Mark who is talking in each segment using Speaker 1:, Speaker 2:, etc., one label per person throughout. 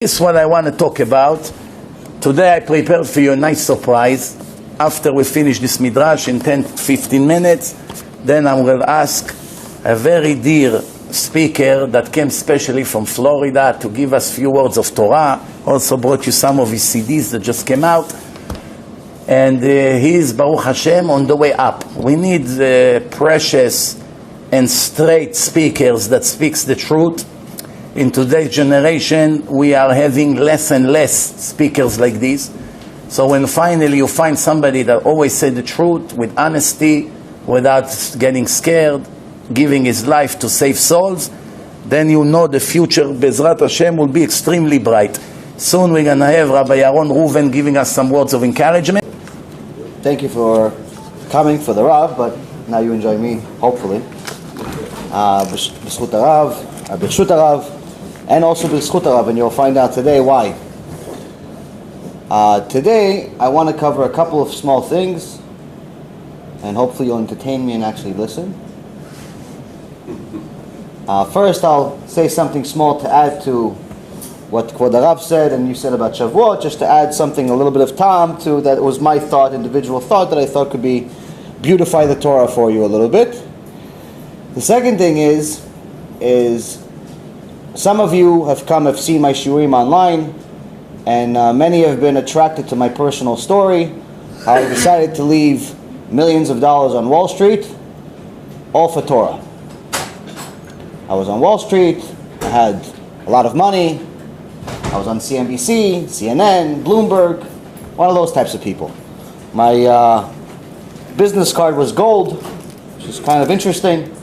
Speaker 1: This is what I want to talk about. Today I prepared for you a nice surprise. After we finish this midrash in 10-15 minutes, then I will ask a very dear speaker that came specially from Florida to give us few words of Torah. Also brought you some of his CDs that just came out. And he is, Baruch Hashem, on the way up. We need precious and straight speakers that speaks the truth. In today's generation, we are having less and less speakers like this. So when finally you find somebody that always said the truth with honesty, without getting scared, giving his life to save souls, then you know the future, Bezrat Hashem, will be extremely bright. Soon we're going to have Rabbi Yaron Reuven giving us some words of encouragement.
Speaker 2: Thank you for coming for the Rav, but now you enjoy me, hopefully. B'zchut Rav, B'rshut Rav, and also B'zchut Rav, and you'll find out today why. Today, I want to cover a couple of small things, and hopefully you'll entertain me and actually listen. First, I'll say something small to add to what Kvod Rav said and you said about Shavuot, just to add something, a little bit of time to that was my thought, individual thought that I thought could be beautify the Torah for you a little bit. The second thing is some of you have seen my shiurim online, and many have been attracted to my personal story, how I decided to leave millions of dollars on Wall Street, all for Torah. I was on Wall Street, I had a lot of money, I was on CNBC, CNN, Bloomberg, one of those types of people. My business card was gold, which is kind of interesting.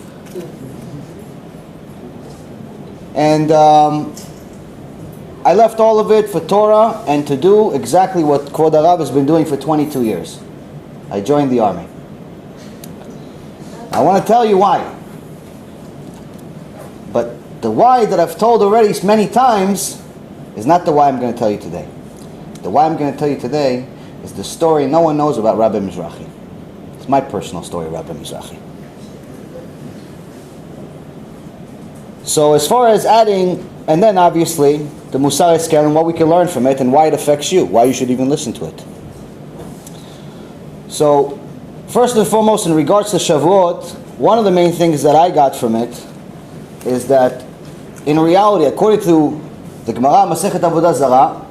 Speaker 2: And I left all of it for Torah and to do exactly what Kvod Rav has been doing for 22 years. I joined the army. I want to tell you why. But the why that I've told already many times is not the why I'm going to tell you today. The why I'm going to tell you today is the story no one knows about Rabbi Mizrachi. It's my personal story, Rabbi Mizrachi. So as far as adding, and then obviously the Musar scale and what we can learn from it and why it affects you, why you should even listen to it. So first and foremost, in regards to Shavuot, one of the main things that I got from it is that in reality, according to the Gemara Masechet Avodah Zarah,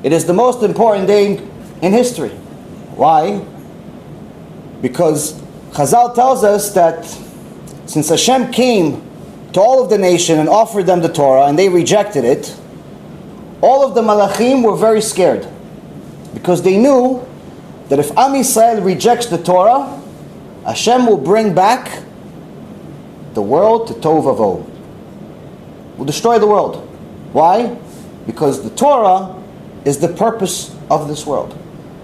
Speaker 2: it is the most important day in history. Why? Because Chazal tells us that since Hashem came to all of the nation and offered them the Torah and they rejected it, all of the Malachim were very scared, because they knew that if Am Yisrael rejects the Torah, Hashem will bring back the world to Tohu Vavohu. Will destroy the world. Why? Because the Torah is the purpose of this world.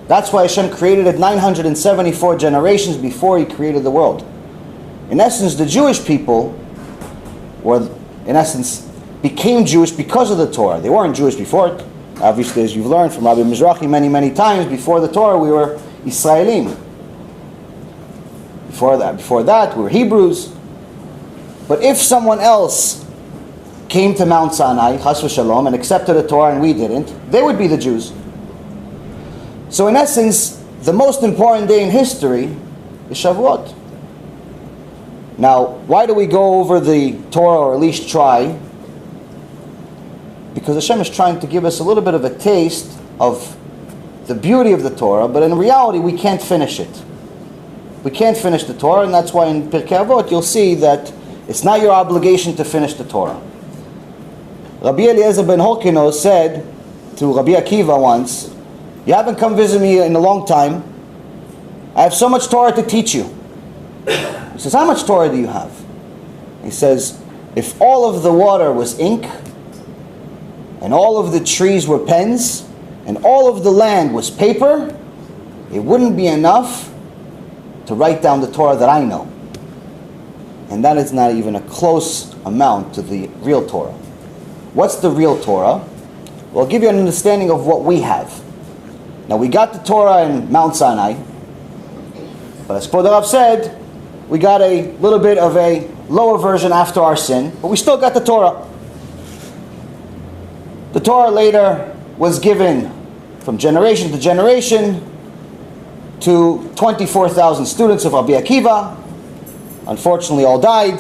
Speaker 2: That's why Hashem created it 974 generations before He created the world. In essence, the Jewish people became Jewish because of the Torah. We weren't Jewish before it. Obviously, as you've learned from Rabbi Mizrachi many times, before the Torah we were Israelim. Before that we were Hebrews. But if someone else came to Mount Sinai, Chas v'Shalom, and accepted the Torah and we didn't, they would be the Jews. So in essence, the most important day in history is Shavuot. Now, why do we go over the Torah, or at least try? Because Hashem is trying to give us a little bit of a taste of the beauty of the Torah, but in reality we can't finish it. We can't finish the Torah, and that's why in Pirkei Avot you'll see that it's not your obligation to finish the Torah. Rabbi Eliezer ben Horkino said to Rabbi Akiva once, "You haven't come visit me in a long time. I have so much Torah to teach you." He says, "How much Torah do you have?" He says, "If all of the water was ink, and all of the trees were pens, and all of the land was paper, it wouldn't be enough to write down the Torah that I know." And that is not even a close amount to the real Torah. What's the real Torah? Well, I'll give you an understanding of what we have. Now, we got the Torah in Mount Sinai, but as Kvod Rav said, we got a little bit of a lower version after our sin, but we still got the Torah. The Torah later was given from generation to generation to 24,000 students of Rabbi Akiva. Unfortunately, all died.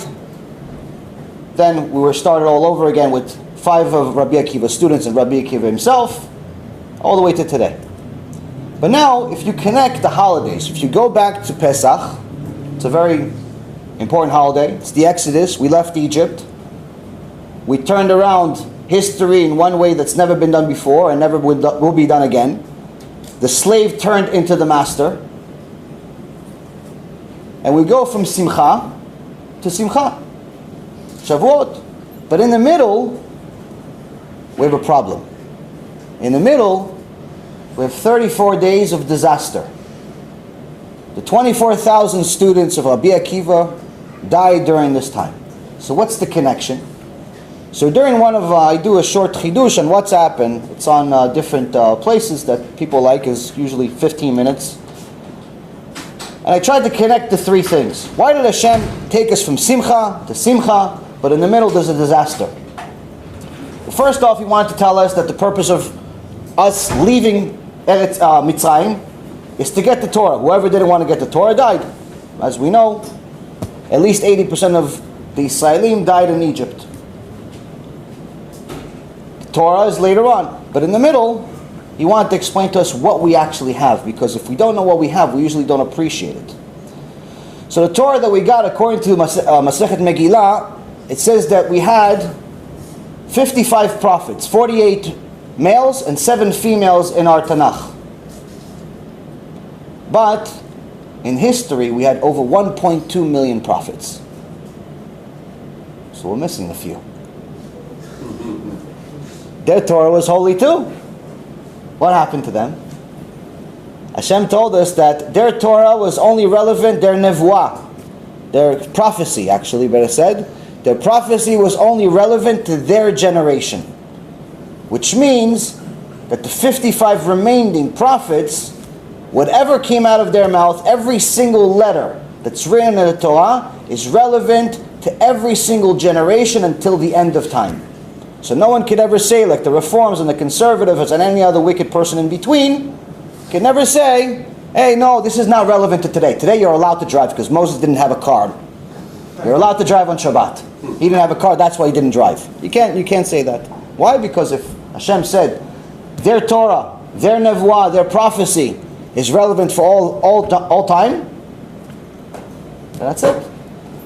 Speaker 2: Then we were started all over again with 5 of Rabbi Akiva's students and Rabbi Akiva himself, all the way to today. But now, if you connect the holidays, if you go back to Pesach, it's a very important holiday. It's the Exodus. We left Egypt. We turned around history in one way that's never been done before and never will be done again. The slave turned into the master. And we go from Simcha to Simcha. Shavuot. But in the middle, we have a problem. In the middle, we have 34 days of disaster. The 24,000 students of Rabbi Akiva died during this time. So what's the connection? So during one of, I do a short chidush on WhatsApp, and it's on different places that people like, is usually 15 minutes. And I tried to connect the 3 things. Why did Hashem take us from Simcha to Simcha, but in the middle there's a disaster? Well, first off, he wanted to tell us that the purpose of us leaving Mitzrayim is to get the Torah. Whoever didn't want to get the Torah died. As we know, at least 80% of the Israelim died in Egypt. The Torah is later on. But in the middle, he wanted to explain to us what we actually have. Because if we don't know what we have, we usually don't appreciate it. So the Torah that we got, according to Masechet Megillah, it says that we had 55 prophets, 48 males and 7 females in our Tanakh. But in history, we had over 1.2 million prophets. So we're missing a few. Their Torah was holy too. What happened to them? Hashem told us that their Torah was only relevant, their nevuah, their prophecy actually, better said, their prophecy was only relevant to their generation. Which means that the 55 remaining prophets, whatever came out of their mouth, every single letter that's written in the Torah is relevant to every single generation until the end of time. So no one could ever say, like the Reforms and the Conservatives and any other wicked person in between, can never say, hey, no, this is not relevant to today. Today you're allowed to drive because Moses didn't have a car. You're allowed to drive on Shabbat. He didn't have a car, that's why he didn't drive. You can't say that. Why? Because if Hashem said their Torah, their nevuah, their prophecy is relevant for all time, that's it.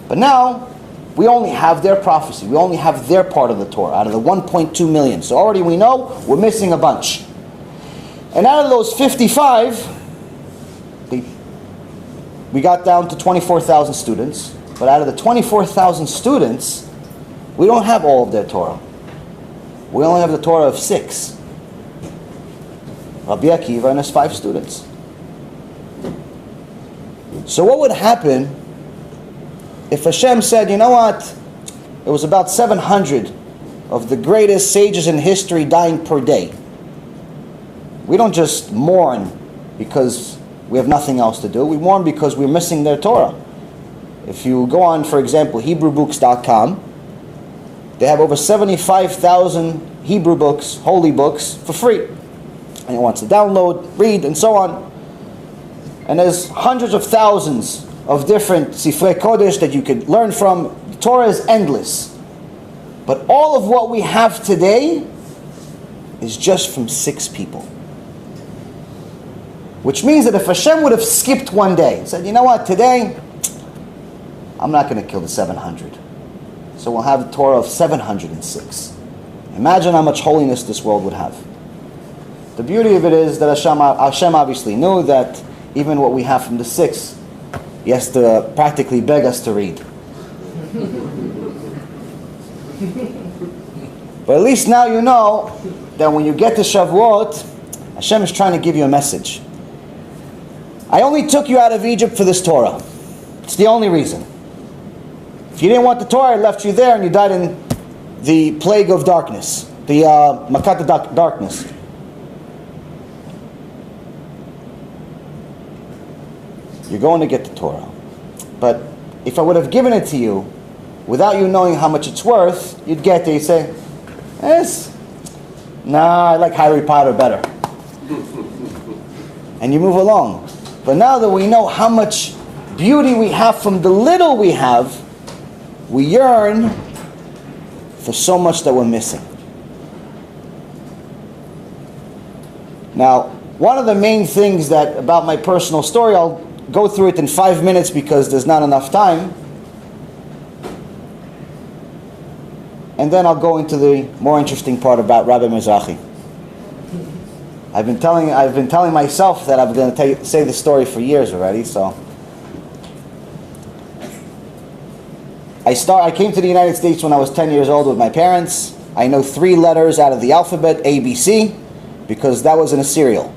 Speaker 2: But now, we only have their prophecy. We only have their part of the Torah out of the 1.2 million. So already we know we're missing a bunch. And out of those 55, we got down to 24,000 students. But out of the 24,000 students, we don't have all of their Torah. We only have the Torah of 6. Rabbi Akiva and his 5 students. So what would happen if Hashem said, you know what, it was about 700 of the greatest sages in history dying per day. We don't just mourn because we have nothing else to do. We mourn because we're missing their Torah. If you go on, for example, HebrewBooks.com, they have over 75,000 Hebrew books, holy books, for free. And it wants to download, read, and so on. And there's hundreds of thousands of different Sifrei Kodesh that you could learn from. The Torah is endless. But all of what we have today is just from 6 people. Which means that if Hashem would have skipped one day and said, you know what, today, I'm not going to kill the 700. So we'll have the Torah of 706. Imagine how much holiness this world would have. The beauty of it is that Hashem obviously knew that even what we have from the 6, he has to practically beg us to read. But at least now you know that when you get to Shavuot, Hashem is trying to give you a message. I only took you out of Egypt for this Torah. It's the only reason. If you didn't want the Torah, I left you there and you died in the plague of darkness, the Makat darkness. You're going to get the Torah. But if I would have given it to you without you knowing how much it's worth, you'd get there, you'd say, yes, Nah, I like Harry Potter better. And you move along. But now that we know how much beauty we have from the little we have, we yearn for so much that we're missing. Now, one of the main things that about my personal story, I'll go through it in 5 minutes because there's not enough time. And then I'll go into the more interesting part about Rabbi Mizrachi. I've been telling myself that I'm going to say this story for years already. So I came to the United States when I was 10 years old with my parents. I know 3 letters out of the alphabet, A, B, C, because that was in a cereal.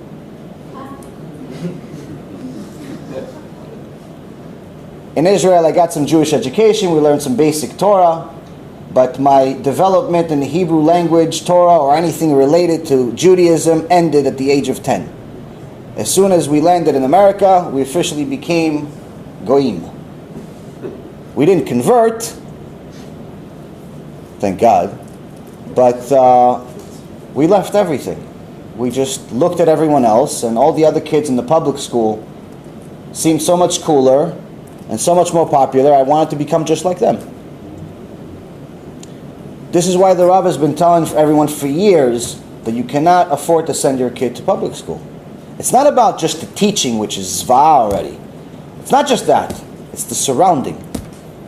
Speaker 2: In Israel, I got some Jewish education. We learned some basic Torah. But my development in the Hebrew language, Torah, or anything related to Judaism ended at the age of 10. As soon as we landed in America, we officially became Goyim. We didn't convert, thank God, but we left everything. We just looked at everyone else, and all the other kids in the public school seemed so much cooler and so much more popular. I wanted to become just like them. This is why the Rabbi has been telling everyone for years that you cannot afford to send your kid to public school. It's not about just the teaching, which is zva already. It's not just that. It's the surrounding.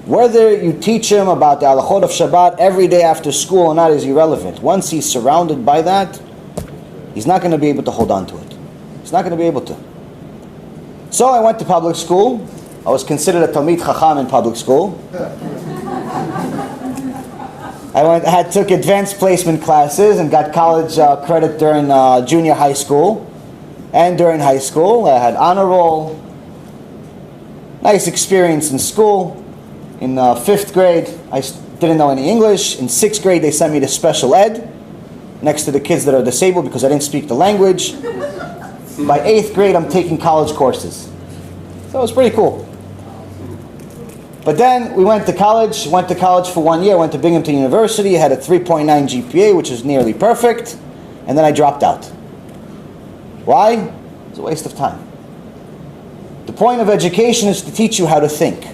Speaker 2: Whether you teach him about the halachot of Shabbat every day after school or not is irrelevant. Once he's surrounded by that, he's not going to be able to hold on to it. He's not going to be able to. So I went to public school. I was considered a Talmid Chacham in public school. I took advanced placement classes and got college credit during junior high school. And during high school, I had honor roll. Nice experience in school. In 5th grade, I didn't know any English. In 6th grade, they sent me to special ed, next to the kids that are disabled because I didn't speak the language. By 8th grade, I'm taking college courses. So it was pretty cool. But then we went to college for 1 year, went to Binghamton University, had a 3.9 GPA, which is nearly perfect, and then I dropped out. Why? It was a waste of time. The point of education is to teach you how to think.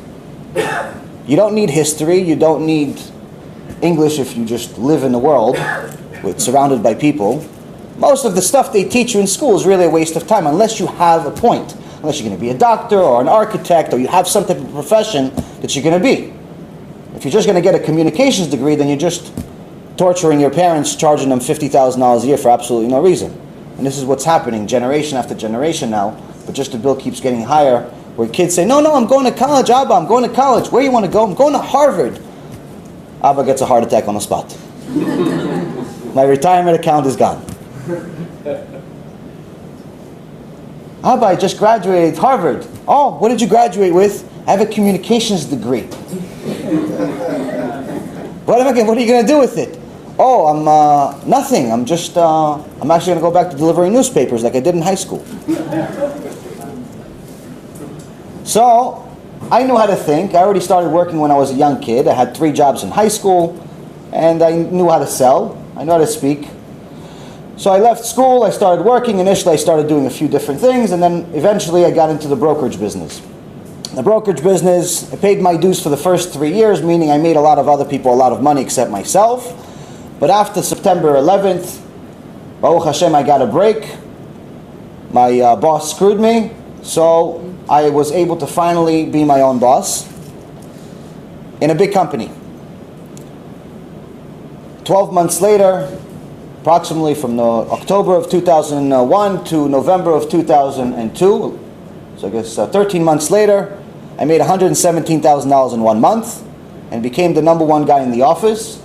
Speaker 2: You don't need history, you don't need English if you just live in the world, surrounded by people. Most of the stuff they teach you in school is really a waste of time, unless you have a point. Unless you're going to be a doctor or an architect or you have some type of profession that you're going to be. If you're just going to get a communications degree, then you're just torturing your parents, charging them $50,000 a year for absolutely no reason. And this is what's happening generation after generation now, but just the bill keeps getting higher, where kids say, no, I'm going to college, Abba, I'm going to college. Where do you want to go? I'm going to Harvard. Abba gets a heart attack on the spot. My retirement account is gone. Abba, I just graduated Harvard. Oh, what did you graduate with? I have a communications degree. What are you going to do with it? Oh, I'm nothing. I'm actually going to go back to delivering newspapers like I did in high school. So, I knew how to think. I already started working when I was a young kid. I had 3 jobs in high school, and I knew how to sell. I knew how to speak. So I left school, I started working. Initially I started doing a few different things, and then eventually I got into the brokerage business. The brokerage business, I paid my dues for the first 3 years, meaning I made a lot of other people a lot of money except myself. But after September 11th, Baruch Hashem, I got a break. My boss screwed me, so I was able to finally be my own boss in a big company. 12 months later, approximately from October of 2001 to November of 2002, so I guess 13 months later, I made $117,000 in 1 month and became the #1 guy in the office.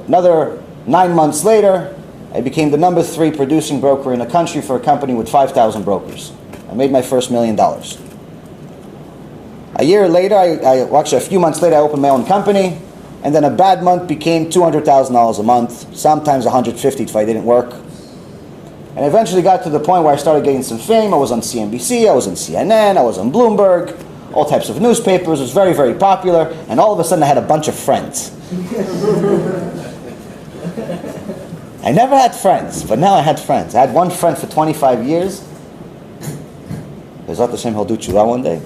Speaker 2: Another 9 months later, I became the #3 producing broker in the country for a company with 5,000 brokers. I made my first $1 million. A year later, actually a few months later, I opened my own company. And then a bad month became $200,000 a month, sometimes $150,000 if I didn't work. And eventually got to the point where I started getting some fame. I was on CNBC, I was on CNN, I was on Bloomberg, all types of newspapers. It was very, very popular. And all of a sudden I had a bunch of friends. I never had friends, but now I had friends. I had one friend for 25 years. Bezrat Hashem, he'll do tshuva one day.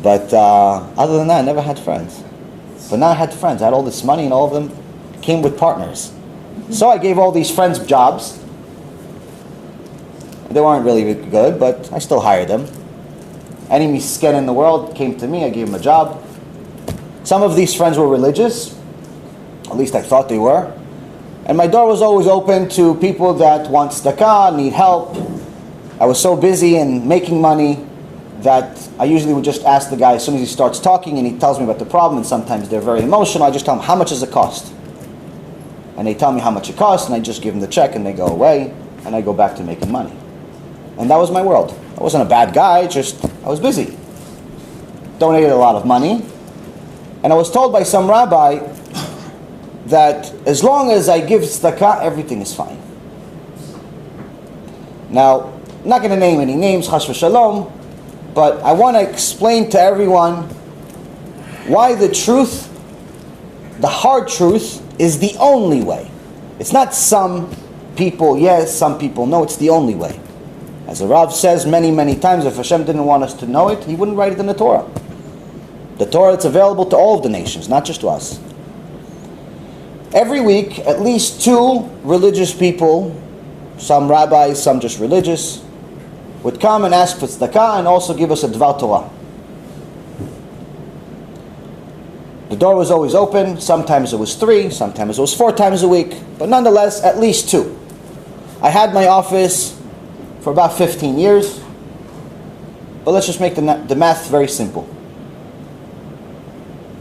Speaker 2: But other than that, I never had friends. But now I had friends. I had all this money, and all of them came with partners. So I gave all these friends jobs. They weren't really good, but I still hired them. Any misken in the world came to me, I gave him a job. Some of these friends were religious. At least I thought they were. And my door was always open to people that want tzedakah, need help. I was so busy in making money that I usually would just ask the guy as soon as he starts talking and he tells me about the problem, and sometimes they're very emotional, I just tell them, how much does it cost? And they tell me how much it costs, and I just give them the check and they go away, and I go back to making money. And that was my world. I wasn't a bad guy, just I was busy. Donated a lot of money. And I was told by some rabbi that as long as I give tzedakah, everything is fine. Now, I'm not going to name any names, chas v'shalom, but I want to explain to everyone why the truth, the hard truth, is the only way. It's not some people yes, some people no, it's the only way. As the Rav says many, many times, if Hashem didn't want us to know it, He wouldn't write it in the Torah. The Torah, it's available to all of the nations, not just to us. Every week, at least 2 religious people, some rabbis, some just religious, would come and ask for tzedakah and also give us a dvar Torah. The door was always open. Sometimes it was 3, sometimes it was 4 times a week, but nonetheless, at least 2. I had my office for about 15 years, but let's just make the math very simple.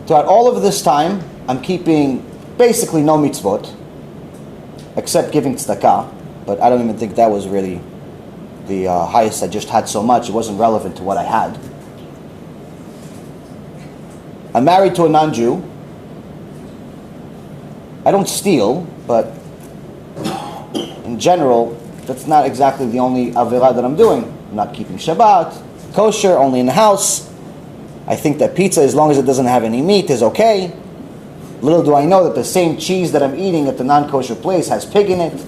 Speaker 2: Throughout all of this time, I'm keeping basically no mitzvot, except giving tzedakah, but I don't even think that was really the highest. I just had so much, it wasn't relevant to what I had. I'm married to a non-Jew. I don't steal, but in general, that's not exactly the only avirah that I'm doing. I'm not keeping Shabbat, kosher, only in the house. I think that pizza, as long as it doesn't have any meat, is okay. Little do I know that the same cheese that I'm eating at the non-kosher place has pig in it.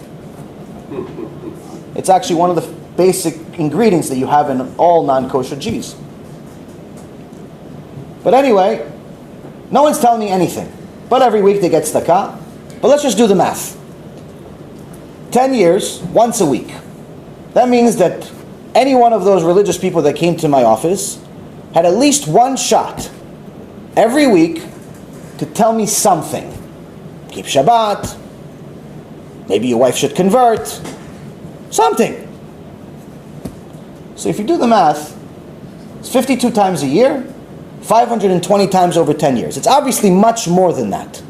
Speaker 2: It's actually one of the basic ingredients that you have in all non-kosher cheese. But anyway, no one's telling me anything. But every week they get tzedakah. But let's just do the math. 10 years, once a week. That means that any one of those religious people that came to my office had at least one shot every week to tell me something. Keep Shabbat. Maybe your wife should convert. Something. So if you do the math, it's 52 times a year, 520 times over 10 years. It's obviously much more than that.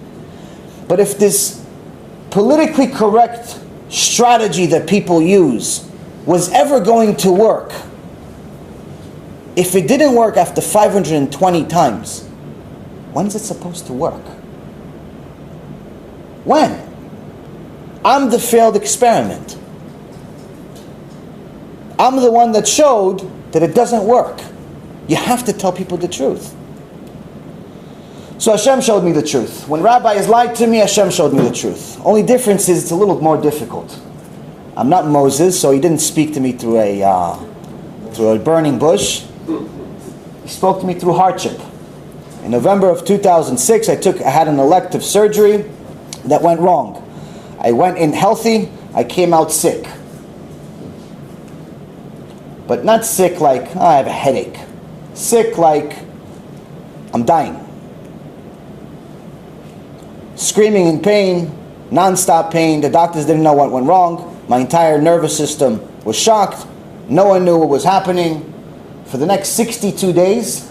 Speaker 2: But if this politically correct strategy that people use was ever going to work, if it didn't work after 520 times, when is it supposed to work? When? I'm the failed experiment. I'm the one that showed that it doesn't work. You have to tell people the truth. So Hashem showed me the truth. When rabbis lied to me, Hashem showed me the truth. Only difference is it's a little more difficult. I'm not Moses, so He didn't speak to me through a burning bush. He spoke to me through hardship. In November of 2006, I had an elective surgery that went wrong. I went in healthy, I came out sick. But not sick like, I have a headache. Sick like, I'm dying. Screaming in pain, non-stop pain. The doctors didn't know what went wrong. My entire nervous system was shocked. No one knew what was happening. For the next 62 days,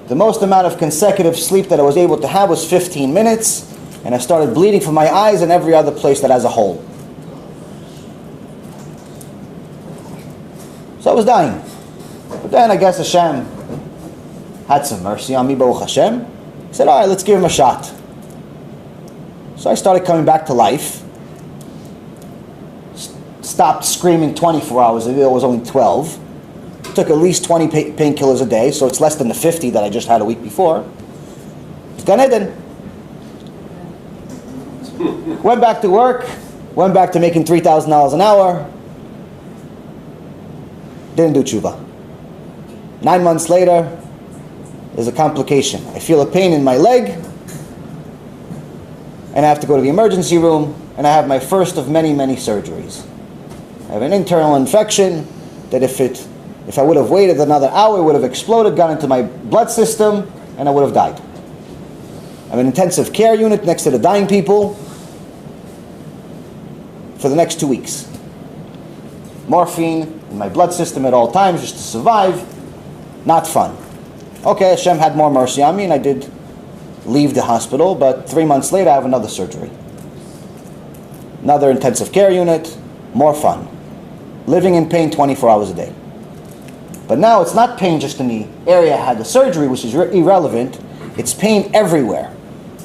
Speaker 2: the most amount of consecutive sleep that I was able to have was 15 minutes, and I started bleeding from my eyes and every other place that has a hole. So I was dying. But then I guess Hashem had some mercy on me, Baruch Hashem. He said, all right, let's give him a shot. So I started coming back to life. Stopped screaming 24 hours a day, it was only 12. Took at least 20 painkillers a day, so it's less than the 50 that I just had a week before. It's Gan Eden. Went back to work, went back to making $3,000 an hour. Didn't do tshuva. 9 months later, there's a complication. I feel a pain in my leg, and I have to go to the emergency room, and I have my first of many, many surgeries. I have an internal infection that if I would have waited another hour, it would have exploded, gone into my blood system, and I would have died. I'm in an intensive care unit next to the dying people for the next 2 weeks. Morphine in my blood system at all times just to survive. Not fun. Okay, Hashem had more mercy on me, and I did leave the hospital, but 3 months later I have another surgery. Another intensive care unit, more fun. Living in pain 24 hours a day. But now it's not pain just in the area I had the surgery, which is irrelevant. It's pain everywhere.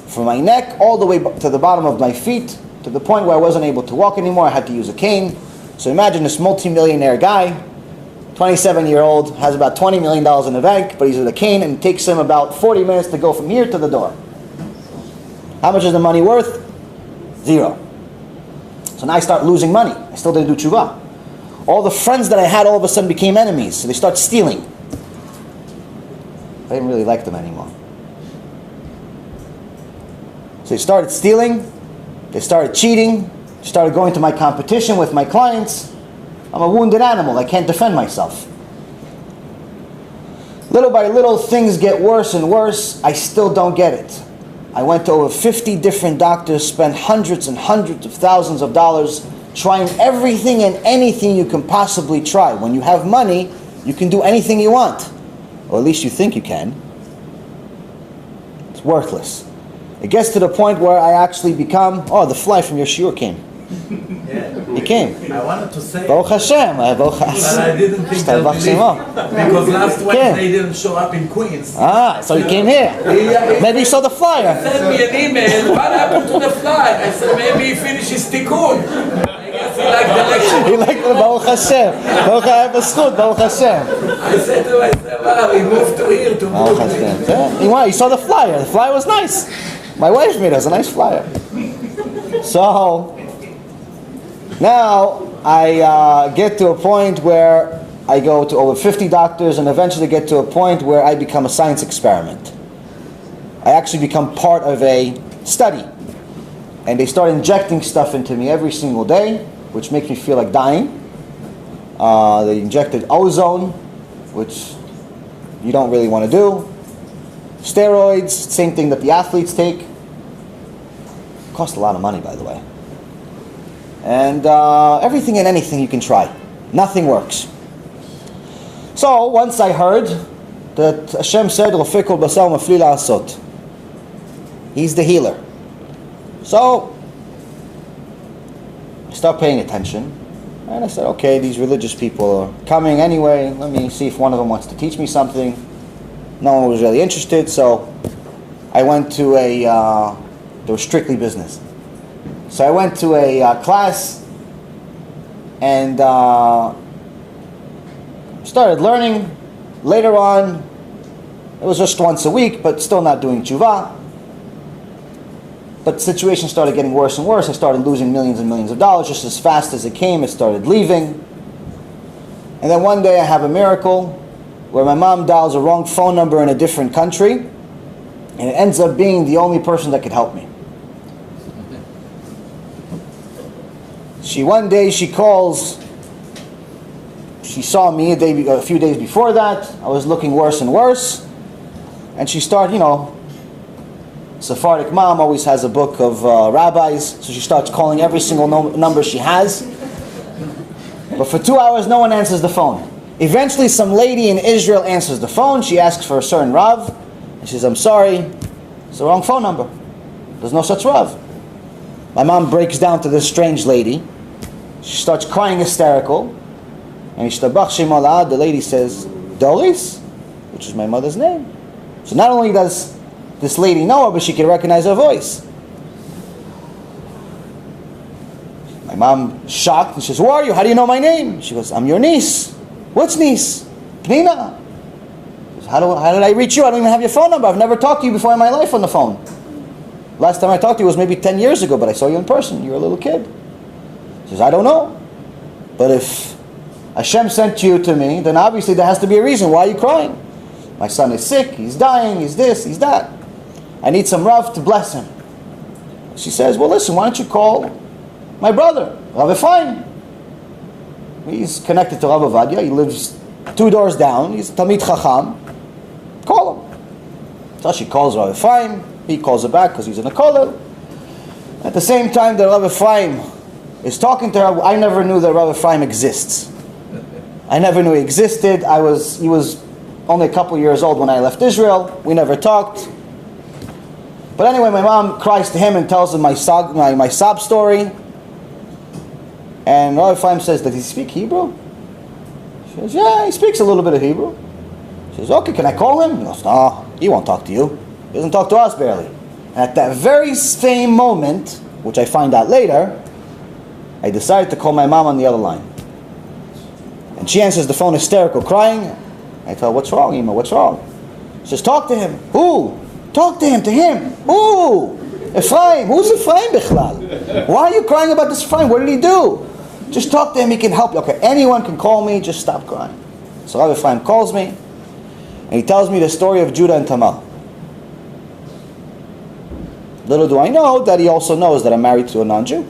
Speaker 2: From my neck all the way to the bottom of my feet, to the point where I wasn't able to walk anymore. I had to use a cane. So imagine this multi-millionaire guy, 27-year-old, has about $20 million in the bank, but he's with a cane, and it takes him about 40 minutes to go from here to the door. How much is the money worth? 0. So now I start losing money. I still didn't do tshuva. All the friends that I had all of a sudden became enemies, so they start stealing. I didn't really like them anymore. So they started stealing, they started cheating, started going to my competition with my clients. I'm a wounded animal, I can't defend myself. Little by little, things get worse and worse. I still don't get it. I went to over 50 different doctors, spent hundreds and hundreds of thousands of dollars trying everything and anything you can possibly try. When you have money, you can do anything you want. Or at least you think you can. It's worthless. It gets to the point where I actually become, oh, the fly from your shiur came.
Speaker 1: Yeah.
Speaker 2: He came.
Speaker 1: I wanted to say,
Speaker 2: Baruch Hashem. Baruch
Speaker 1: but I didn't think they'll believe because last Wednesday he didn't show up in Queens.
Speaker 2: So he came here. Maybe he saw the flyer.
Speaker 3: He sent me an email, what happened to the fly? I said, maybe he finished his tikkun. I guess he liked the lecture.
Speaker 2: He liked the Baruch Hashem. Baruch Hashem. Baruch Hashem.
Speaker 3: I said to myself, wow, he moved to here to
Speaker 2: Baruch
Speaker 3: move.
Speaker 2: Hashem. He saw the flyer. The flyer was nice. My wife made us a nice flyer. So now I get to a point where I go to over 50 doctors and eventually get to a point where I become a science experiment. I actually become part of a study. And they start injecting stuff into me every single day, which makes me feel like dying. They injected ozone, which you don't really want to do. Steroids, same thing that the athletes take. Cost a lot of money, by the way. And everything and anything you can try. Nothing works. So once I heard that Hashem said, "Rofeh kol basar mafli la'asot." He's the healer. So I start paying attention. And I said, okay, these religious people are coming anyway. Let me see if one of them wants to teach me something. No one was really interested, so I went to there was strictly business. So I went to a class and started learning. Later on, it was just once a week, but still not doing tshuva. But the situation started getting worse and worse. I started losing millions and millions of dollars. Just as fast as it came, it started leaving. And then one day I have a miracle where my mom dials a wrong phone number in a different country, and it ends up being the only person that could help me. One day she calls, she saw me a few days before that. I was looking worse and worse. And she started, Sephardic mom always has a book of rabbis, so she starts calling every single number she has. But for 2 hours, no one answers the phone. Eventually, some lady in Israel answers the phone. She asks for a certain Rav, and she says, "I'm sorry, it's the wrong phone number. There's no such Rav." My mom breaks down to this strange lady. She starts crying hysterical. And the lady says, "Doris," which is my mother's name. So not only does this lady know her, but she can recognize her voice. My mom, shocked, and she says, "Who are you? How do you know my name?" She goes, "I'm your niece." "What's niece?" "Pnina." How did I reach you? I don't even have your phone number. I've never talked to you before in my life on the phone. Last time I talked to you was maybe 10 years ago, but I saw you in person. You were a little kid. He says, I don't know. But if Hashem sent you to me, then obviously there has to be a reason. Why are you crying? My son is sick, he's dying, he's this, he's that. I need some Rav to bless him. She says, well listen, why don't you call my brother, Rav Ephraim. He's connected to Rav Avadia, he lives 2 doors down, he's Talmid Chacham. Call him. So she calls Rav Ephraim, he calls her back because he's in a kollel. At the same time that Rav Ephraim is talking to her, I never knew that Rav Ephraim exists. I never knew he existed. He was only a couple years old when I left Israel. We never talked. But anyway, my mom cries to him and tells him my sob story. And Rav Ephraim says, does he speak Hebrew? She says, yeah, he speaks a little bit of Hebrew. She says, okay, can I call him? He goes, no, he won't talk to you. He doesn't talk to us barely. And at that very same moment, which I find out later, I decided to call my mom on the other line. And she answers the phone hysterical, crying. I tell her, what's wrong, Ima? What's wrong? She says, talk to him. Who? Talk to him, Who? Ephraim. Who's Ephraim, Bichlal? Why are you crying about this Ephraim? What did he do? Just talk to him, he can help you. Okay, anyone can call me, just stop crying. So Rav Ephraim calls me, and he tells me the story of Judah and Tamar. Little do I know that he also knows that I'm married to a non-Jew.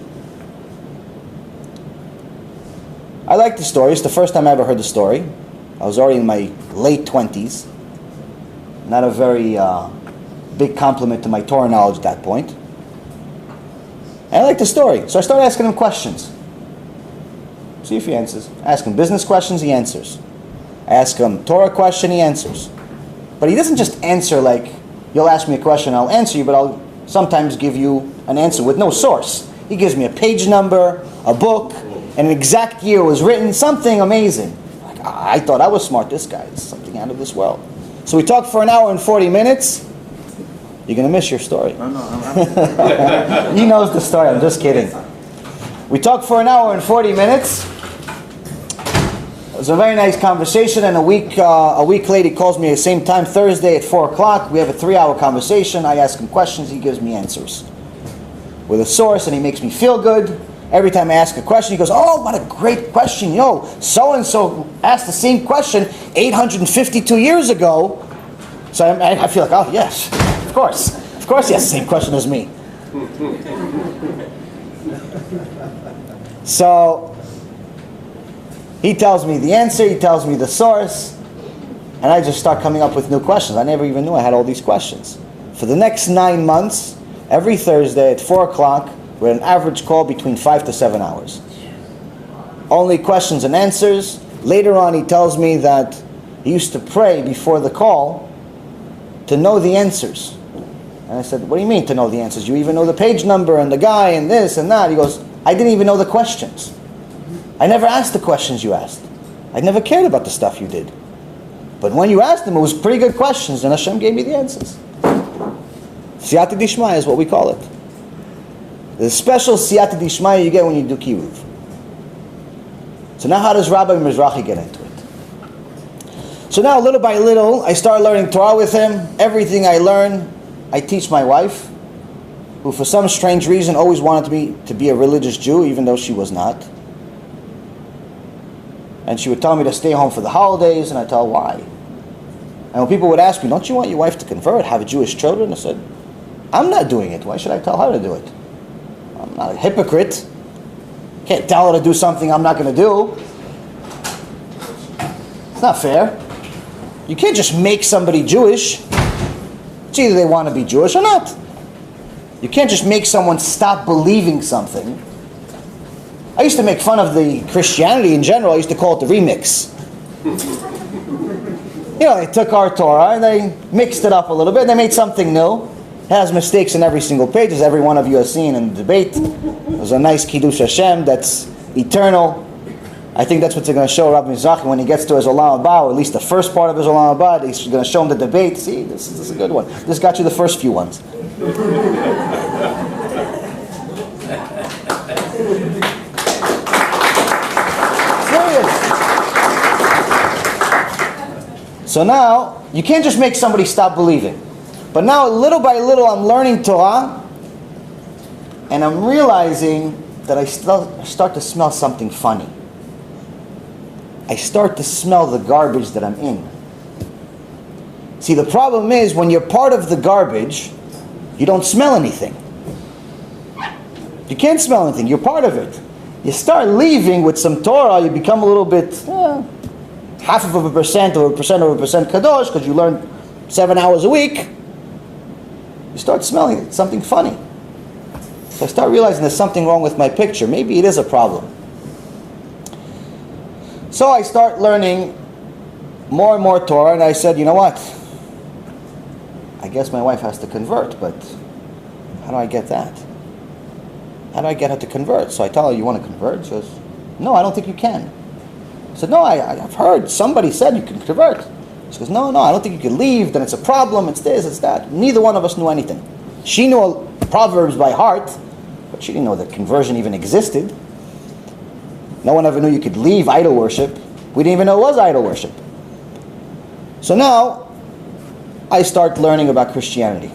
Speaker 2: I like the story. It's the first time I ever heard the story. I was already in my late 20s. Not a very big compliment to my Torah knowledge at that point. And I like the story. So I started asking him questions. See if he answers. I ask him business questions, he answers. I ask him Torah question, he answers. But he doesn't just answer like, you'll ask me a question, I'll answer you, but I'll sometimes give you an answer with no source. He gives me a page number, a book, and an exact year was written, something amazing. Like, I thought I was smart, this guy is something out of this world. So we talked for an hour and 40 minutes. You're going to miss your story. No. He knows the story, I'm just kidding. We talked for an hour and 40 minutes. It was a very nice conversation, and a week later he calls me at the same time, Thursday at 4 o'clock. We have a 3-hour conversation. I ask him questions, he gives me answers. With a source, and he makes me feel good. Every time I ask a question, he goes, oh, what a great question. So-and-so asked the same question 852 years ago. So I feel like, oh, yes, of course. Of course he has the same question as me. So he tells me the answer, he tells me the source, and I just start coming up with new questions. I never even knew I had all these questions. For the next 9 months, every Thursday at 4 o'clock, we had an average call between 5 to 7 hours. Only questions and answers. Later on, he tells me that he used to pray before the call to know the answers. And I said, what do you mean to know the answers? You even know the page number and the guy and this and that. He goes, I didn't even know the questions. I never asked the questions you asked. I never cared about the stuff you did. But when you asked them, it was pretty good questions, and Hashem gave me the answers. Siyata Dishmaya is what we call it. The special Siyata Dishmaya you get when you do Kiruv. So now how does Rabbi Mizrachi get into it? So now little by little, I start learning Torah with him. Everything I learn, I teach my wife, who for some strange reason always wanted me to be a religious Jew, even though she was not. And she would tell me to stay home for the holidays, and I tell her why. And when people would ask me, don't you want your wife to convert, have Jewish children? I said, I'm not doing it. Why should I tell her to do it? I'm not a hypocrite. Can't tell her to do something I'm not going to do. It's not fair. You can't just make somebody Jewish. It's either they want to be Jewish or not. You can't just make someone stop believing something. I used to make fun of the Christianity in general. I used to call it the remix. They took our Torah and they mixed it up a little bit. They made something new. It has mistakes in every single page, as every one of you has seen in the debate. There's a nice Kiddush Hashem that's eternal. I think that's what they're going to show Rabbi Mizrachi when he gets to his Olam Haba, or at least the first part of his Olam Haba. He's going to show him the debate. See, this is a good one. This got you the first few ones. So now, you can't just make somebody stop believing. But now, little by little, I'm learning Torah, and I'm realizing that I start to smell something funny. I start to smell the garbage that I'm in. See, the problem is when you're part of the garbage, you don't smell anything. You can't smell anything. You're part of it. You start leaving with some Torah, you become a little bit, half of a percent or a percent kadosh, because you learn 7 hours a week. You start smelling it, something funny. So I start realizing there's something wrong with my picture. Maybe it is a problem. So I start learning more and more Torah, and I said, you know what? I guess my wife has to convert, but how do I get that? How do I get her to convert? So I tell her, you want to convert? She goes, no, I don't think you can. I said, no, I've heard, somebody said you can convert. She goes, no, I don't think you can leave, then it's a problem, it's this, it's that. Neither one of us knew anything. She knew Proverbs by heart, but she didn't know that conversion even existed. No one ever knew you could leave idol worship. We didn't even know it was idol worship. So now, I start learning about Christianity.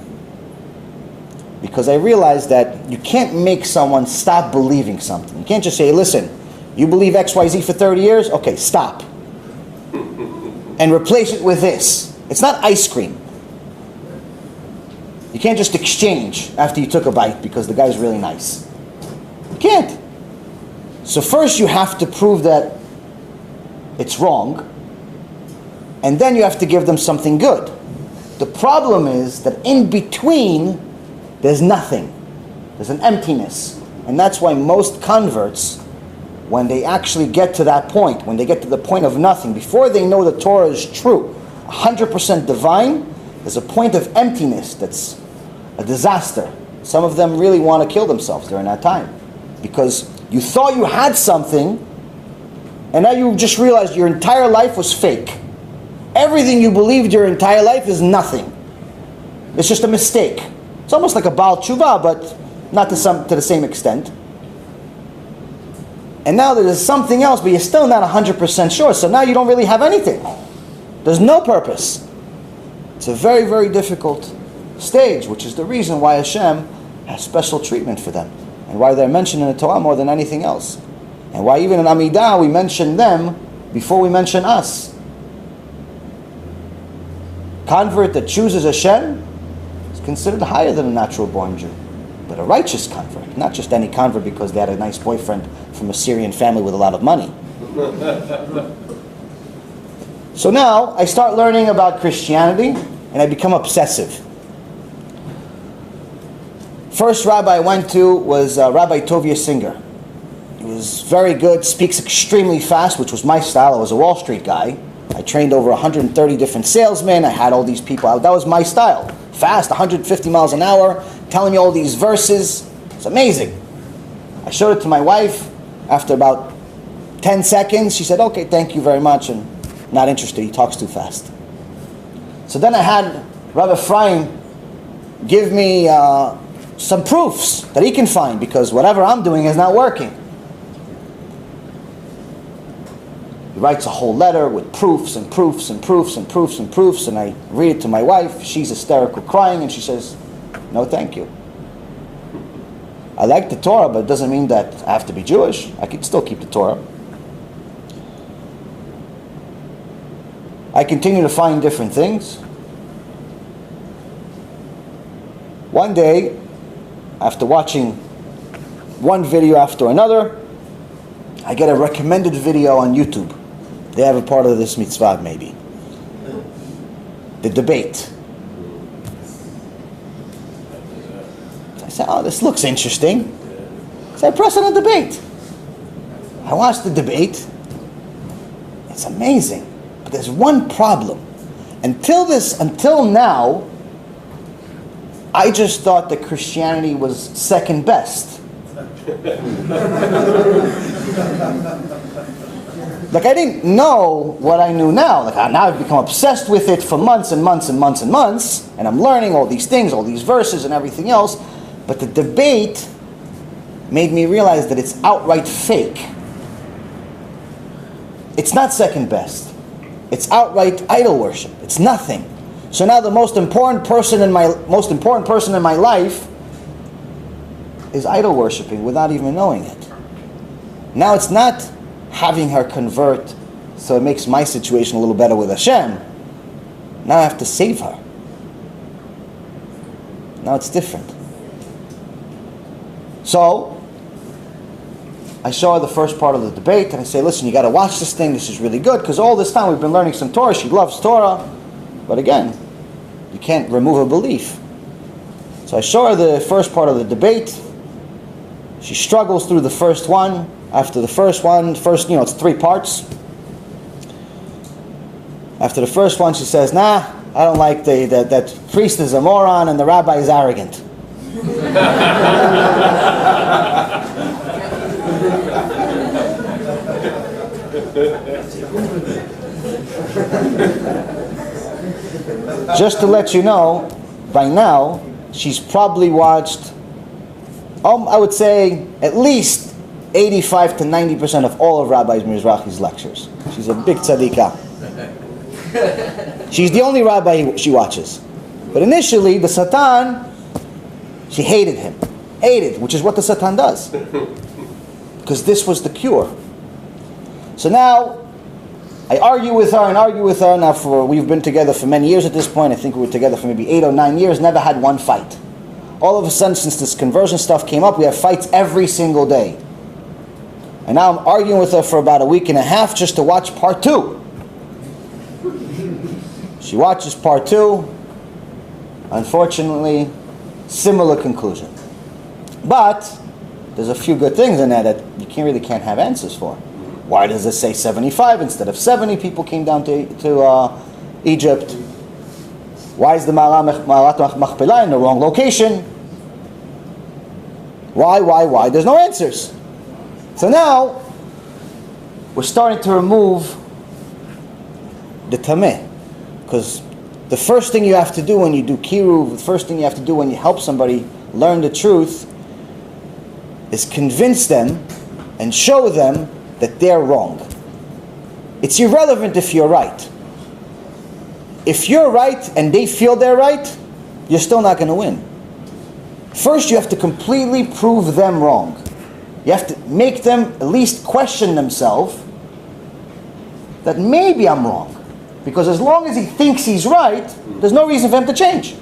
Speaker 2: Because I realized that you can't make someone stop believing something. You can't just say, listen, you believe XYZ for 30 years? Okay, stop. And replace it with this. It's not ice cream. You can't just exchange after you took a bite because the guy's really nice. You can't. So first you have to prove that it's wrong, and then you have to give them something good. The problem is that in between, there's nothing. There's an emptiness. And that's why most converts, when they actually get to that point, when they get to the point of nothing, before they know the Torah is true, 100% divine, there's a point of emptiness that's a disaster. Some of them really want to kill themselves during that time. Because you thought you had something, and now you just realized your entire life was fake. Everything you believed your entire life is nothing. It's just a mistake. It's almost like a Baal Tshuva, but not to the same extent. And now there's something else, but you're still not 100% sure. So now you don't really have anything. There's no purpose. It's a very, very difficult stage, which is the reason why Hashem has special treatment for them. And why they're mentioned in the Torah more than anything else. And why even in Amidah we mention them before we mention us. Convert that chooses Hashem is considered higher than a natural born Jew. But a righteous convert, not just any convert because they had a nice boyfriend from a Syrian family with a lot of money. So now I start learning about Christianity and I become obsessive. First rabbi I went to was Rabbi Tovia Singer. He was very good, speaks extremely fast, which was my style. I was a Wall Street guy. I trained over 130 different salesmen. I had all these people out. That was my style. Fast, 150 miles an hour, telling me all these verses. It's amazing. I showed it to my wife. After about 10 seconds, she said, okay, thank you very much, and not interested. He talks too fast. So then I had Rabbi Ephraim give me some proofs that he can find, because whatever I'm doing is not working. He writes a whole letter with proofs and proofs and proofs and proofs and proofs, and I read it to my wife. She's hysterical, crying, and she says, no thank you. I like the Torah, but it doesn't mean that I have to be Jewish. I can still keep the Torah. I continue to find different things. One day, after watching one video after another, I get a recommended video on YouTube. They have a part of this mitzvah, maybe. The debate. So I said, oh, this looks interesting. So I press on the debate. I watched the debate. It's amazing. But there's one problem. Until now, I just thought that Christianity was second best. Like, I didn't know what I knew now. Like, now I've become obsessed with it for months and months and months and months, and I'm learning all these things, all these verses and everything else. But the debate made me realize that it's outright fake. It's not second best. It's outright idol worship. It's nothing. So now the most important person in my life is idol worshipping without even knowing it. Now it's not having her convert so it makes my situation a little better with Hashem. Now I have to save her. Now it's different. So I show her the first part of the debate and I say, listen, you got to watch this thing. This is really good because all this time we've been learning some Torah. She loves Torah. But again, you can't remove a belief. So I show her the first part of the debate. She struggles through the first one. After the first one, it's 3 parts. After the first one, she says, nah, I don't like that priest is a moron and the rabbi is arrogant. Just to let you know, by now, she's probably watched, I would say, at least 85 to 90% of all of Rabbi Mizrachi's lectures. She's a big tzadikah. She's the only rabbi she watches. But initially, the Satan, she hated him. Hated, which is what the Satan does. Because this was the cure. So now, I argue with her. Now we've been together for many years at this point. I think we were together for maybe 8 or 9 years, never had one fight. All of a sudden, since this conversion stuff came up, we have fights every single day. And now I'm arguing with her for about a week and a half just to watch part 2. She watches part 2. Unfortunately, similar conclusion. But there's a few good things in there that you can't have answers for. Why does it say 75 instead of 70 people came down to Egypt? Why is the Ma'arat Machpelah in the wrong location? Why? There's no answers. So now, we're starting to remove the tameh. Because the first thing you have to do when you do kiruv, the first thing you have to do when you help somebody learn the truth, is convince them and show them that they're wrong. It's irrelevant if you're right. If you're right and they feel they're right, you're still not going to win. First, you have to completely prove them wrong. You have to make them at least question themselves that maybe I'm wrong. Because as long as he thinks he's right, there's no reason for him to change.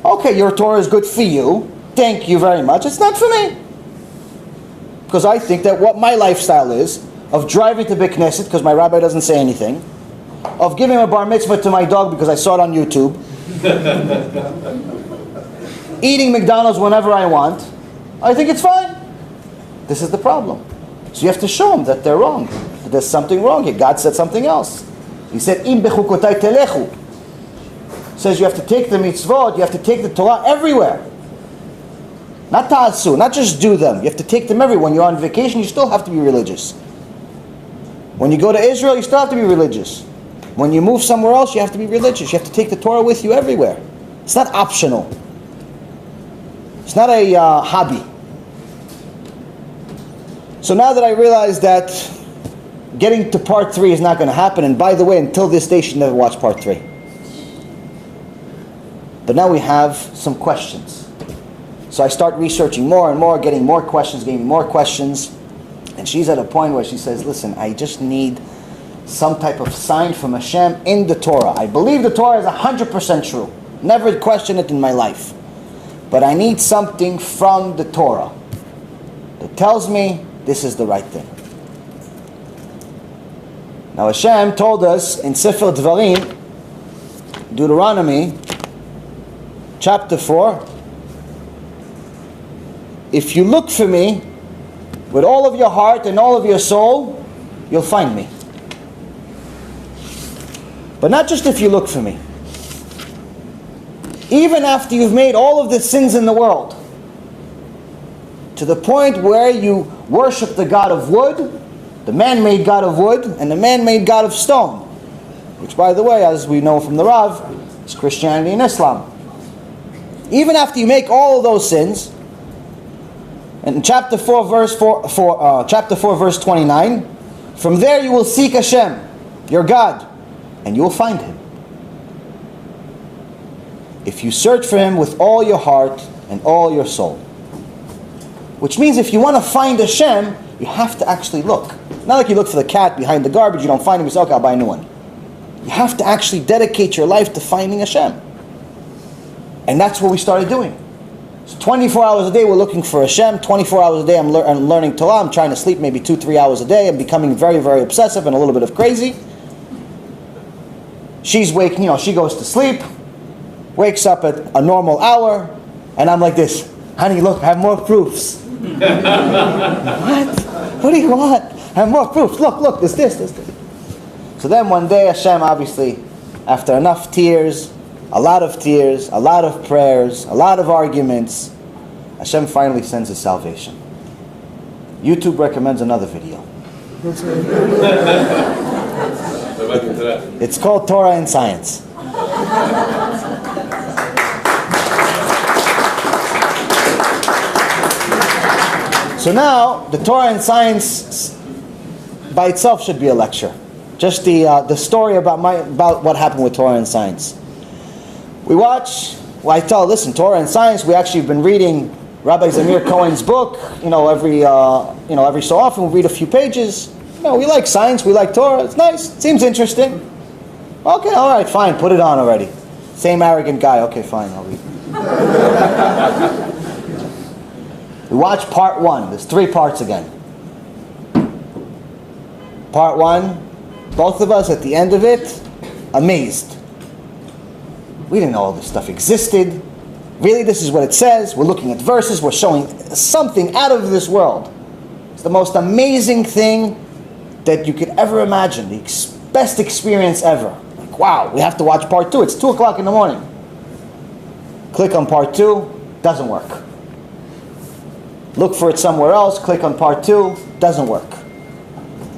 Speaker 2: Okay, your Torah is good for you. Thank you very much. It's not for me. Because I think that what my lifestyle is, of driving to Beit Knesset because my rabbi doesn't say anything, of giving a bar mitzvah to my dog because I saw it on YouTube, eating McDonald's whenever I want, I think it's fine. This is the problem. So you have to show them that they're wrong. That there's something wrong here. God said something else. He said, Im bechukotai telechu. Says you have to take the mitzvot, you have to take the Torah everywhere. Not ta'asu, not just do them. You have to take them everywhere. When you're on vacation, you still have to be religious. When you go to Israel, you still have to be religious. When you move somewhere else, you have to be religious. You have to take the Torah with you everywhere. It's not optional. It's not a hobby. So now that I realize that getting to part 3 is not going to happen, and by the way, until this day, she never watched part 3. But now we have some questions. So I start researching more and more, getting more questions, and she's at a point where she says, listen, I just need some type of sign from Hashem in the Torah. I believe the Torah is 100% true. Never questioned it in my life. But I need something from the Torah that tells me this is the right thing. Now Hashem told us in Sefer Dvarim, Deuteronomy, chapter 4, if you look for me with all of your heart and all of your soul, you'll find me. But not just if you look for me. Even after you've made all of the sins in the world, to the point where you worship the god of wood, the man-made god of wood, and the man-made god of stone, which, by the way, as we know from the Rav, is Christianity and Islam. Even after you make all of those sins, in chapter 4, verse 29, from there you will seek Hashem, your God, and you will find Him. If you search for Him with all your heart and all your soul. Which means if you want to find Hashem, you have to actually look. Not like you look for the cat behind the garbage, you don't find him, you say, okay, I'll buy a new one. You have to actually dedicate your life to finding Hashem. And that's what we started doing. So 24 hours a day we're looking for Hashem. 24 hours a day I'm learning Torah. I'm trying to sleep maybe 2-3 hours a day. I'm becoming very, very obsessive and a little bit of crazy. She's waking, she goes to sleep, wakes up at a normal hour, and I'm like this, honey, look, I have more proofs. What? What do you want? I have more proofs. Look, there's this. So then one day Hashem, obviously, after enough tears, a lot of prayers, a lot of arguments, Hashem finally sends His salvation. YouTube recommends another video. It's called Torah and Science. So now, the Torah and Science by itself should be a lecture. Just the story about what happened with Torah and Science. Listen, Torah and Science, we actually have been reading Rabbi Zamir Cohen's book, every so often we read a few pages. We like science, we like Torah, it's nice, it seems interesting. Okay, alright, fine, put it on already. Same arrogant guy, okay, fine, I'll read. We watch part 1, there's 3 parts again. Part 1, both of us at the end of it, amazed. We didn't know all this stuff existed. Really, this is what it says. We're looking at verses, we're showing something out of this world. It's the most amazing thing that you could ever imagine, the best experience ever. Like, wow, we have to watch part 2. It's 2 o'clock in the morning. Click on part 2, doesn't work. Look for it somewhere else, click on part 2, doesn't work.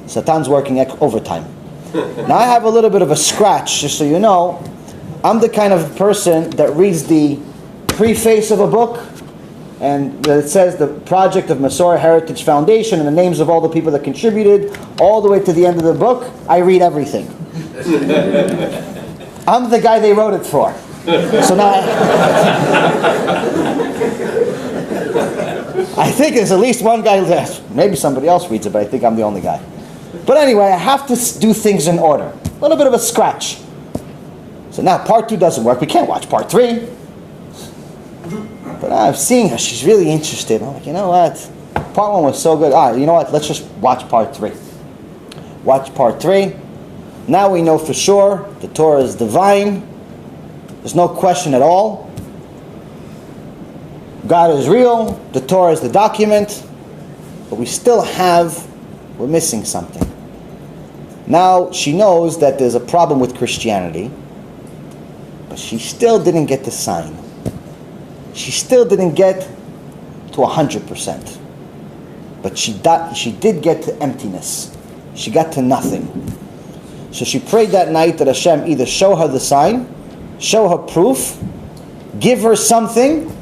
Speaker 2: Satan's working overtime. Now I have a little bit of a scratch, just so you know. I'm the kind of person that reads the preface of a book, and it says the project of Masorah Heritage Foundation and the names of all the people that contributed, all the way to the end of the book. I read everything. I'm the guy they wrote it for. So now I think there's at least one guy left. Maybe somebody else reads it, but I think I'm the only guy. But anyway, I have to do things in order. A little bit of a scratch. So now part 2 doesn't work. We can't watch part 3. But I'm seeing her. She's really interested. I'm like, you know what? Part 1 was so good. All right, you know what? Let's just watch part 3. Watch part 3. Now we know for sure the Torah is divine. There's no question at all. God is real. The Torah is the document. But we're missing something. Now she knows that there's a problem with Christianity. But she still didn't get the sign. She still didn't get to 100%. But she did get to emptiness. She got to nothing. So she prayed that night that Hashem either show her the sign, show her proof, give her something,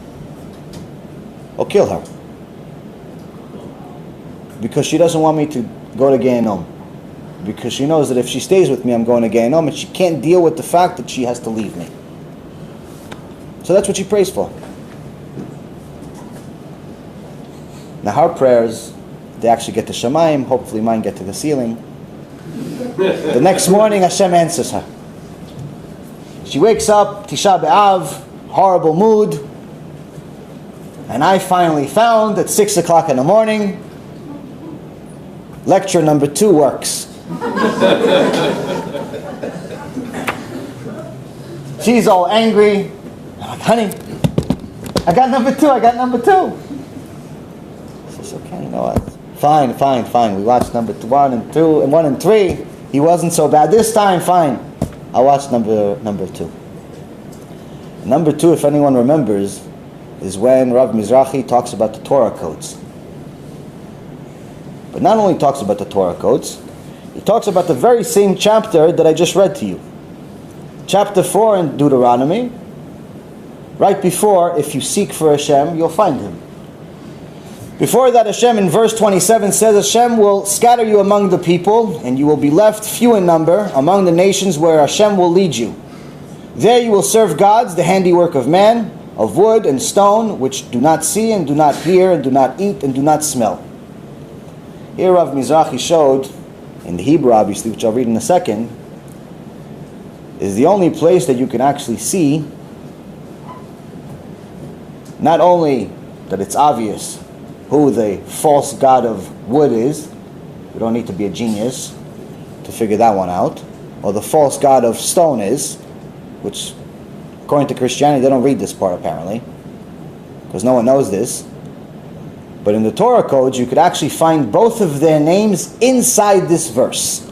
Speaker 2: or kill her. Because she doesn't want me to go to Gehinnom. Because she knows that if she stays with me, I'm going to Gehinnom, and she can't deal with the fact that she has to leave me. So that's what she prays for. Now her prayers, they actually get to Shamayim. Hopefully mine get to the ceiling. The next morning, Hashem answers her. She wakes up, Tisha B'Av, horrible mood. And I finally found at 6 o'clock in the morning, lecture number 2 works. She's all angry. I'm like, honey, I got number 2. She says, okay, you know what? Fine. We watched number 1 and 2 and 1 and 3. He wasn't so bad this time. Fine. I'll watch number 2. Number 2, if anyone remembers, is when Rabbi Mizrachi talks about the Torah codes. But not only talks about the Torah codes, he talks about the very same chapter that I just read to you. Chapter 4 in Deuteronomy, right before, if you seek for Hashem, you'll find Him. Before that, Hashem in verse 27 says, Hashem will scatter you among the people, and you will be left few in number among the nations where Hashem will lead you. There you will serve gods, the handiwork of man, of wood and stone, which do not see and do not hear and do not eat and do not smell. Here Rav Mizrachi showed, in the Hebrew obviously, which I'll read in a second, is the only place that you can actually see not only that it's obvious who the false god of wood is, you don't need to be a genius to figure that one out, or the false god of stone is, which according to Christianity they don't read this part apparently, because no one knows this. But in the Torah codes you could actually find both of their names inside this verse.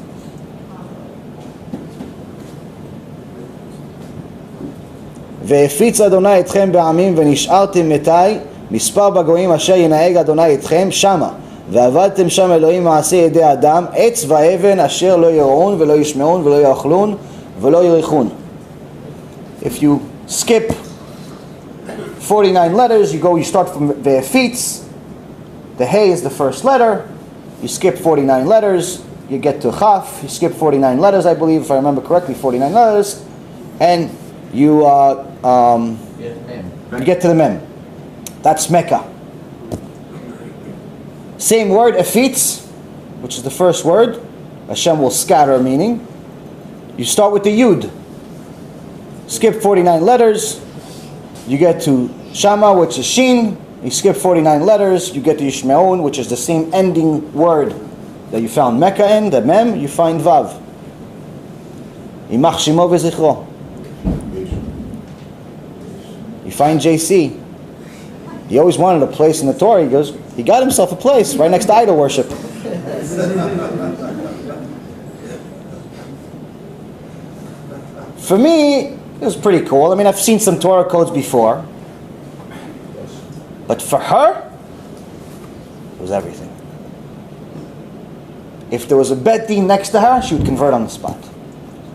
Speaker 2: והפיץ אדוני אתכם בעמים ונשארתם מתי מספר בגויים אשר ינהג אדוני אתכם שמה ועבדתם שם אלוהים מעשה ידי אדם עץ ואבן אשר לא יראון ולא ישמעון ולא יאכלון ולא יריחון. If you skip 49 letters, you start from והפיץ. The hay is the first letter. You skip 49 letters, you get to chaf. You skip 49 letters, I believe, if I remember correctly, 49 letters, and you get to the mem. That's Mecca. Same word, efitz, which is the first word. Hashem will scatter, meaning. You start with the yud. Skip 49 letters. You get to Shama, which is shin. You skip 49 letters. You get to Yishmeon, which is the same ending word that you found Mecca in, the mem, you find vav. Imach shimo v'zichro. You find JC. He always wanted a place in the Torah. He goes, he got himself a place right next to idol worship. For me, it was pretty cool. I mean, I've seen some Torah codes before. But for her, it was everything. If there was a bet din next to her, she would convert on the spot.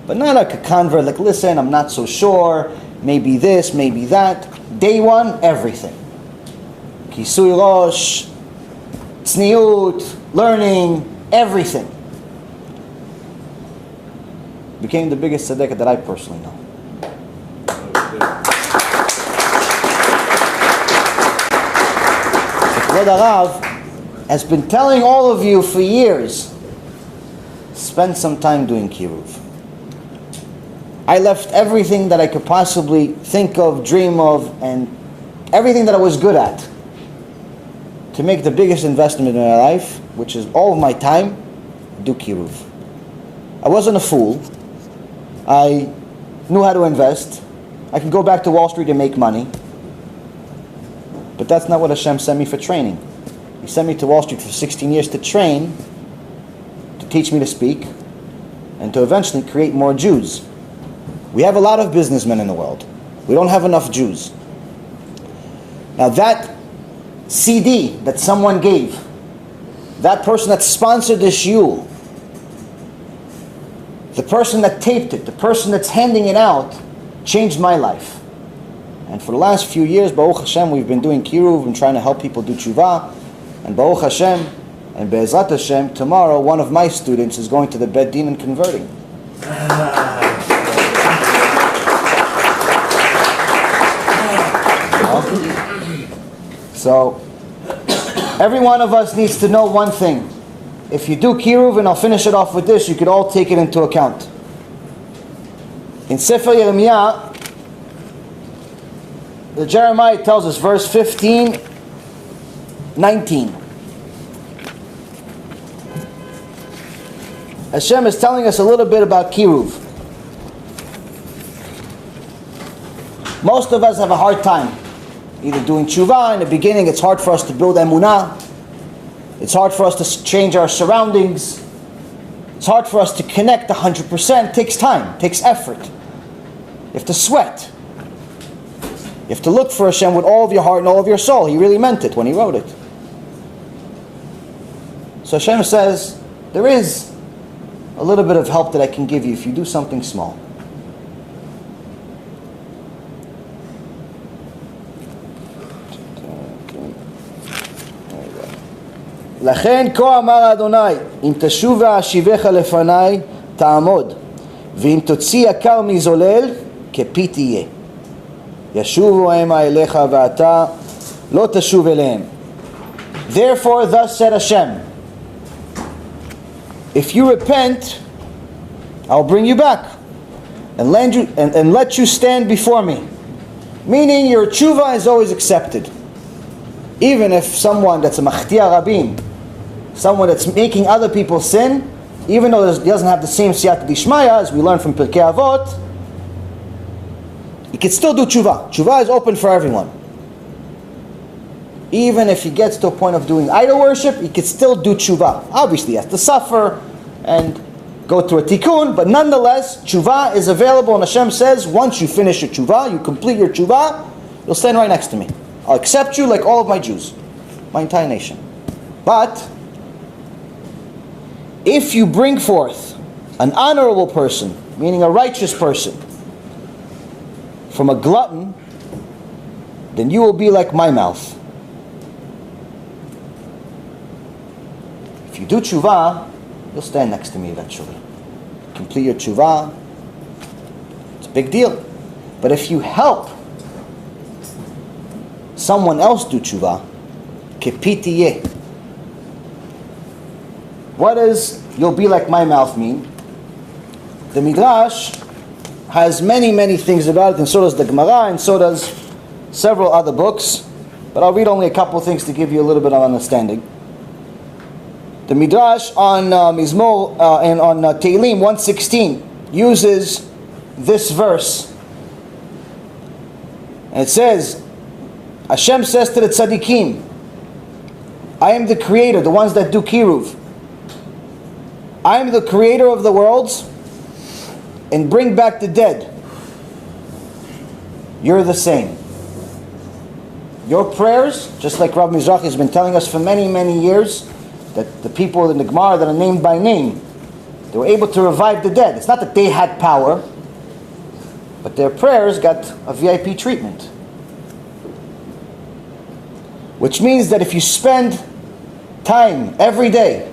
Speaker 2: But not like a convert, like, listen, I'm not so sure. Maybe this, maybe that. Day one, everything. Kisui rosh, tzniut, learning, everything. Became the biggest tzedekah that I personally know. Kavod Harav has been telling all of you for years, spend some time doing kiruv. I left everything that I could possibly think of, dream of, and everything that I was good at to make the biggest investment in my life, which is all of my time, do kiruv. I wasn't a fool. I knew how to invest. I could go back to Wall Street and make money. But that's not what Hashem sent me for training. He sent me to Wall Street for 16 years to train, to teach me to speak, and to eventually create more Jews. We have a lot of businessmen in the world. We don't have enough Jews. Now that CD that someone gave, that person that sponsored this shiur, the person that taped it, the person that's handing it out, changed my life. And for the last few years, Baruch Hashem, we've been doing kiruv and trying to help people do tshuva. And Baruch Hashem, and Be'ezrat Hashem, tomorrow one of my students is going to the Bet Din and converting. So, every one of us needs to know one thing. If you do kiruv, and I'll finish it off with this, you could all take it into account. In Sefer Yirmiyah, the Jeremiah tells us, verse 15, 19. Hashem is telling us a little bit about kiruv. Most of us have a hard time either doing tshuva. In the beginning, it's hard for us to build emunah. It's hard for us to change our surroundings. It's hard for us to connect 100%. It takes time, it takes effort. You have to sweat. You have to look for Hashem with all of your heart and all of your soul. He really meant it when He wrote it. So Hashem says, there is a little bit of help that I can give you if you do something small. לכן כה אמר אדוני, אם תשוב ואשיבך לפני, תעמוד, ואם תוציא יקר מזולל, כפי תהיה. ישובו המה אליך ואתה לא תשוב אליהם. Therefore, thus said Hashem, if you repent, I'll bring you back and let you stand before me. Meaning your tshuva is always accepted. Even if someone that's a machtia rabim, someone that's making other people sin, even though he doesn't have the same siyata dishmaya as we learn from Pirkei Avot, he can still do tshuva. Tshuva is open for everyone. Even if he gets to a point of doing idol worship, he can still do tshuva. Obviously, he has to suffer and go through a tikkun, but nonetheless, tshuva is available, and Hashem says, once you finish your tshuva, you complete your tshuva, you'll stand right next to me. I'll accept you like all of my Jews, my entire nation. But if you bring forth an honorable person, meaning a righteous person, from a glutton, then you will be like my mouth. If you do tshuva, you'll stand next to me eventually. Complete your tshuva. It's a big deal. But if you help someone else do tshuva, kepitiyeh. What does you'll be like my mouth mean? The Midrash has many, many things about it, and so does the Gemara, and so does several other books. But I'll read only a couple things to give you a little bit of understanding. The Midrash on Mizmor and on Tehillim 116 uses this verse. And it says, Hashem says to the tzaddikim, I am the creator, the ones that do kiruv. I am the creator of the worlds and bring back the dead. You're the same. Your prayers, just like Rabbi Mizrachi has been telling us for many, many years, that the people in the Gemara that are named by name, they were able to revive the dead. It's not that they had power, but their prayers got a VIP treatment. Which means that if you spend time every day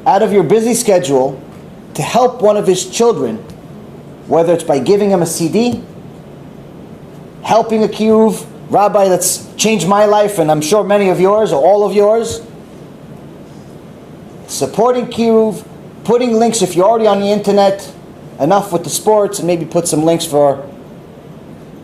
Speaker 2: out of your busy schedule to help one of his children, whether it's by giving him a CD, helping a kiruv rabbi that's changed my life, and I'm sure many of yours or all of yours, supporting kiruv, putting links if you're already on the internet, enough with the sports, and maybe put some links for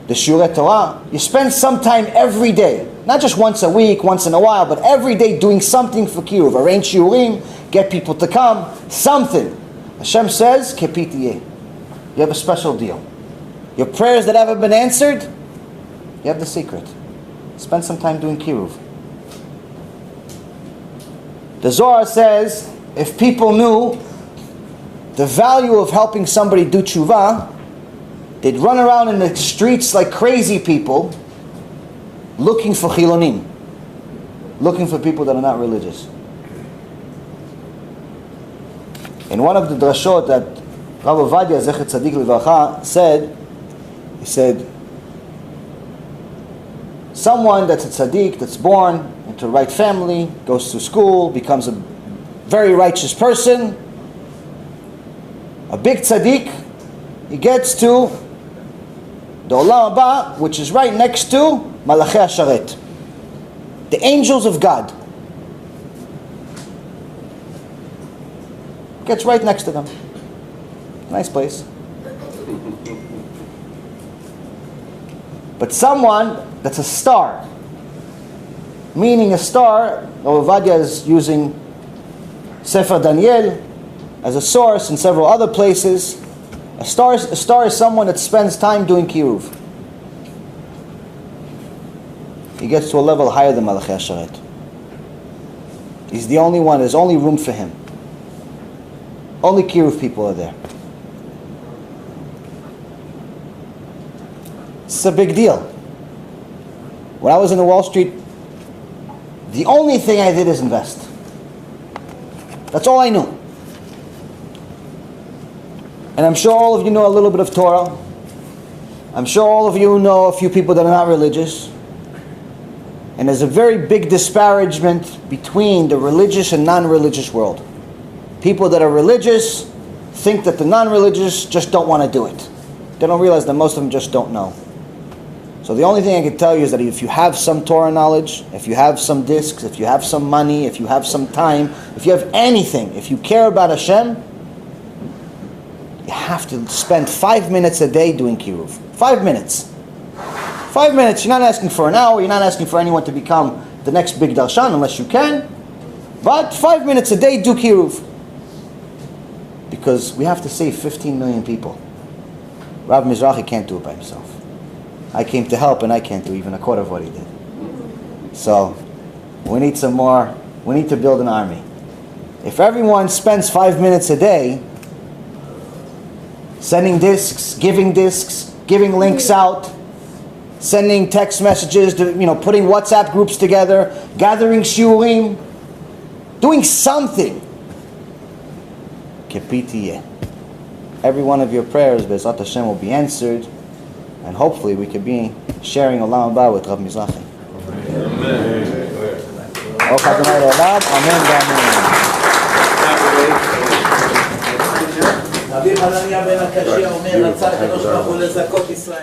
Speaker 2: the Shiur Torah. You spend some time every day, not just once a week, once in a while, but every day doing something for kiruv. Arrange shiurim, get people to come, something. Hashem says, kepitiyeh. You have a special deal. Your prayers that haven't been answered, you have the secret. Spend some time doing kiruv. The Zohar says, if people knew the value of helping somebody do tshuva, they'd run around in the streets like crazy people, looking for chilonim, looking for people that are not religious. In one of the drashot that Rav Ovadia Zecher Tzadik Livracha said, he said, someone that's a tzaddik, that's born into the right family, goes to school, becomes a very righteous person, a big tzaddik, he gets to the Olam Haba, which is right next to Malachei HaSharet, the angels of God. Gets right next to them. Nice place. But someone that's a star, meaning a star, Rav Ovadia is using Sefer Daniel as a source in several other places. A star is someone that spends time doing kiruv. He gets to a level higher than Malachei HaSharet. He's the only one, there's only room for him. Only kiruv people are there. It's a big deal. When I was in the Wall Street, the only thing I did is invest. That's all I knew. And I'm sure all of you know a little bit of Torah. I'm sure all of you know a few people that are not religious. And there's a very big disparagement between the religious and non-religious world. People that are religious think that the non-religious just don't want to do it. They don't realize that most of them just don't know. So the only thing I can tell you is that if you have some Torah knowledge, if you have some discs, if you have some money, if you have some time, if you have anything, if you care about Hashem, you have to spend 5 minutes a day doing kiruv. 5 minutes. 5 minutes. You're not asking for an hour. You're not asking for anyone to become the next big darshan unless you can. But 5 minutes a day, do kiruv. Because we have to save 15 million people. Rabbi Mizrachi can't do it by himself. I came to help and I can't do even a quarter of what he did. So, we need some more, we need to build an army. If everyone spends 5 minutes a day sending discs, giving links out, sending text messages, putting WhatsApp groups together, gathering shiurim, doing something. Kepitiye. Every one of your prayers, Be'ezrat Hashem, will be answered. And hopefully we could be sharing Olam Haba with Rabbi Mizrachi. Amen.